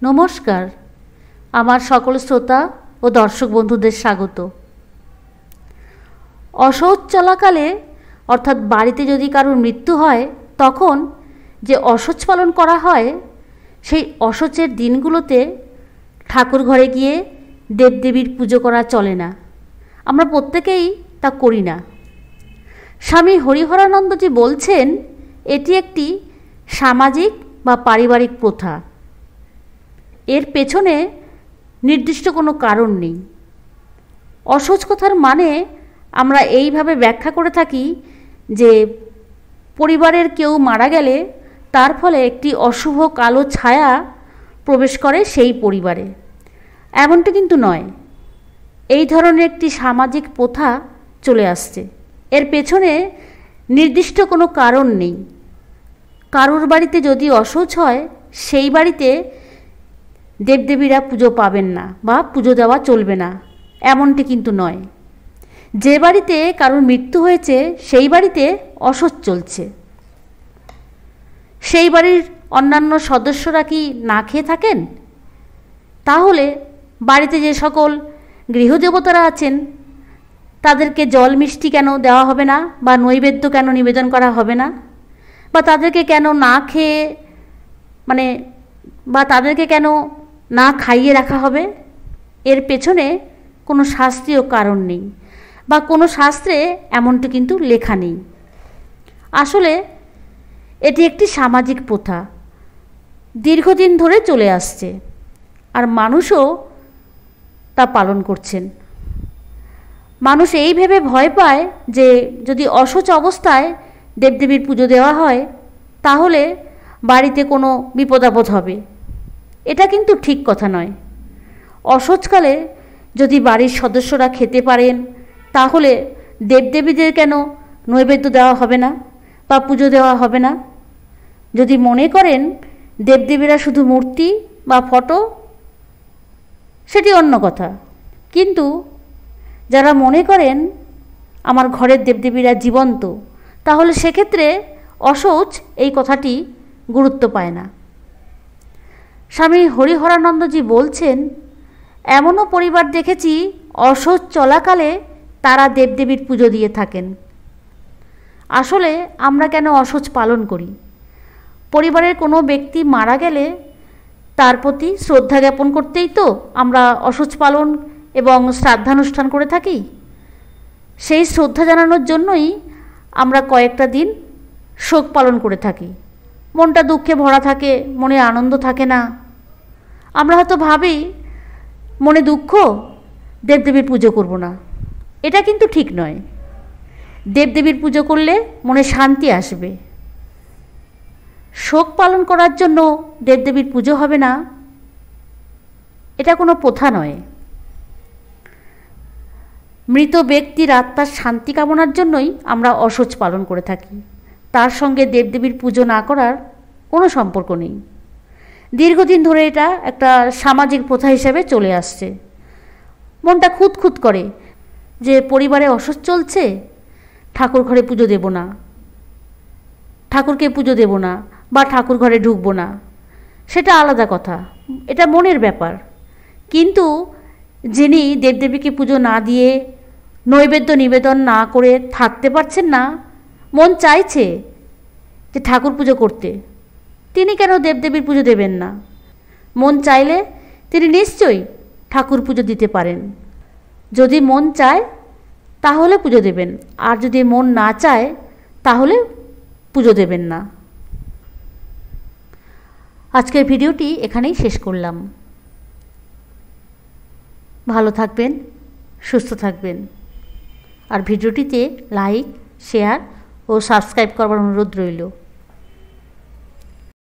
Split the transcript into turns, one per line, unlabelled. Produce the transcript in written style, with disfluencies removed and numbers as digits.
নমস্কার, আমার সকল শ্রোতা ও দর্শক বন্ধুদের স্বাগত। অসহজ চলাকালে অর্থাৎ বাড়িতে যদি কারোর মৃত্যু হয় তখন যে অসহজ পালন করা হয়, সেই অসহজের দিনগুলোতে ঠাকুর ঘরে গিয়ে দেবদেবীর পুজো করা চলে না। আমরা প্রত্যেকেই তা করি না। স্বামী হরিহরানন্দজি বলছেন, এটি একটি সামাজিক বা পারিবারিক প্রথা। এর পেছনে নির্দিষ্ট কোনো কারণ নেই। অসহজ কথার মানে আমরা এইভাবে ব্যাখ্যা করে থাকি যে পরিবারের কেউ মারা গেলে তার ফলে একটি অশুভ কালো ছায়া প্রবেশ করে সেই পরিবারে। এমনটা কিন্তু নয়। এই ধরনের একটি সামাজিক প্রথা চলে আসছে। এর পেছনে নির্দিষ্ট কোনো কারণ নেই। কারোর বাড়িতে যদি অসহজ হয়, সেই বাড়িতে দেবদেবীরা পুজো পাবেন না বা পুজো দেওয়া চলবে না, এমনটি কিন্তু নয়। যে বাড়িতে কারোর মৃত্যু হয়েছে সেই বাড়িতে অসহজ চলছে, সেই বাড়ির অন্যান্য সদস্যরা কি না খেয়ে থাকেন? তাহলে বাড়িতে যে সকল গৃহদেবতারা আছেন তাদেরকে জল মিষ্টি কেন দেওয়া হবে না, বা নৈবেদ্য কেন নিবেদন করা হবে না, বা তাদেরকে কেন না খেয়ে বা তাদেরকে কেন না খাইয়ে রাখা হবে? এর পেছনে কোনো শাস্ত্রীয় কারণ নেই, বা কোনো শাস্ত্রে এমনটি কিন্তু লেখা নেই। আসলে এটি একটি সামাজিক প্রথা, দীর্ঘদিন ধরে চলে আসছে, আর মানুষও তা পালন করছেন। মানুষ এই ভেবে ভয় পায় যে যদি অসহজ অবস্থায় দেবদেবীর পুজো দেওয়া হয় তাহলে বাড়িতে কোনো বিপদ আপদ হবে। এটা কিন্তু ঠিক কথা নয়। অসহজকালে যদি বাড়ির সদস্যরা খেতে পারেন তাহলে দেবদেবীদের কেন নৈবেদ্য দেওয়া হবে না বা পুজো দেওয়া হবে না? যদি মনে করেন দেবদেবীরা শুধু মূর্তি বা ফটো, সেটি অন্য কথা। কিন্তু যারা মনে করেন আমার ঘরের দেবদেবীরা জীবন্ত, তাহলে সেক্ষেত্রে অসহজ এই কথাটি গুরুত্ব পায় না। স্বামী হরিহরানন্দজি বলছেন, এমনও পরিবার দেখেছি অসহজ চলাকালে তারা দেবদেবীর পুজো দিয়ে থাকেন। আসলে আমরা কেন অসহজ পালন করি? পরিবারের কোনো ব্যক্তি মারা গেলে তার প্রতি শ্রদ্ধা জ্ঞাপন করতেই তো আমরা অসহজ পালন এবং শ্রাদ্ধানুষ্ঠান করে থাকি। সেই শ্রদ্ধা জানানোর জন্যই আমরা কয়েকটা দিন শোক পালন করে থাকি। মনটা দুঃখে ভরা থাকে, মনে আনন্দ থাকে না। আমরা হয়তো ভাবি মনে দুঃখ, দেবদেবীর পুজো করব না। এটা কিন্তু ঠিক নয়। দেবদেবীর পুজো করলে মনে শান্তি আসবে। শোক পালন করার জন্য দেবদেবীর পুজো হবে না, এটা কোনো প্রথা নয়। মৃত ব্যক্তির আত্মার শান্তি কামনার জন্যই আমরা অসহজ পালন করে থাকি। তার সঙ্গে দেবদেবীর পুজো না করার কোনো সম্পর্ক নেই। দীর্ঘদিন ধরে এটা একটা সামাজিক প্রথা হিসেবে চলে আসছে। মনটা খুঁতখুত করে যে পরিবারে অসহজ চলছে, ঠাকুর ঘরে পুজো দেব না, ঠাকুরকে পুজো দেব না, বা ঠাকুর ঘরে ঢুকবো না, সেটা আলাদা কথা, এটা মনের ব্যাপার। কিন্তু যিনি দেবদেবীকে পুজো না দিয়ে নৈবেদ্য নিবেদন না করে থাকতে পারছেন না, মন চাইছে যে ঠাকুর পুজো করতে, তিনি কেন দেবদেবীর পুজো দেবেন না? মন চাইলে তিনি নিশ্চয়ই ঠাকুর পুজো দিতে পারেন। যদি মন চায় তাহলে পুজো দেবেন, আর যদি মন না চায় তাহলে পুজো দেবেন না। আজকের ভিডিওটি এখানেই শেষ করলাম। ভালো থাকবেন, সুস্থ থাকবেন, আর ভিডিওটিতে লাইক, শেয়ার ও সাবস্ক্রাইব করবার অনুরোধ রইল।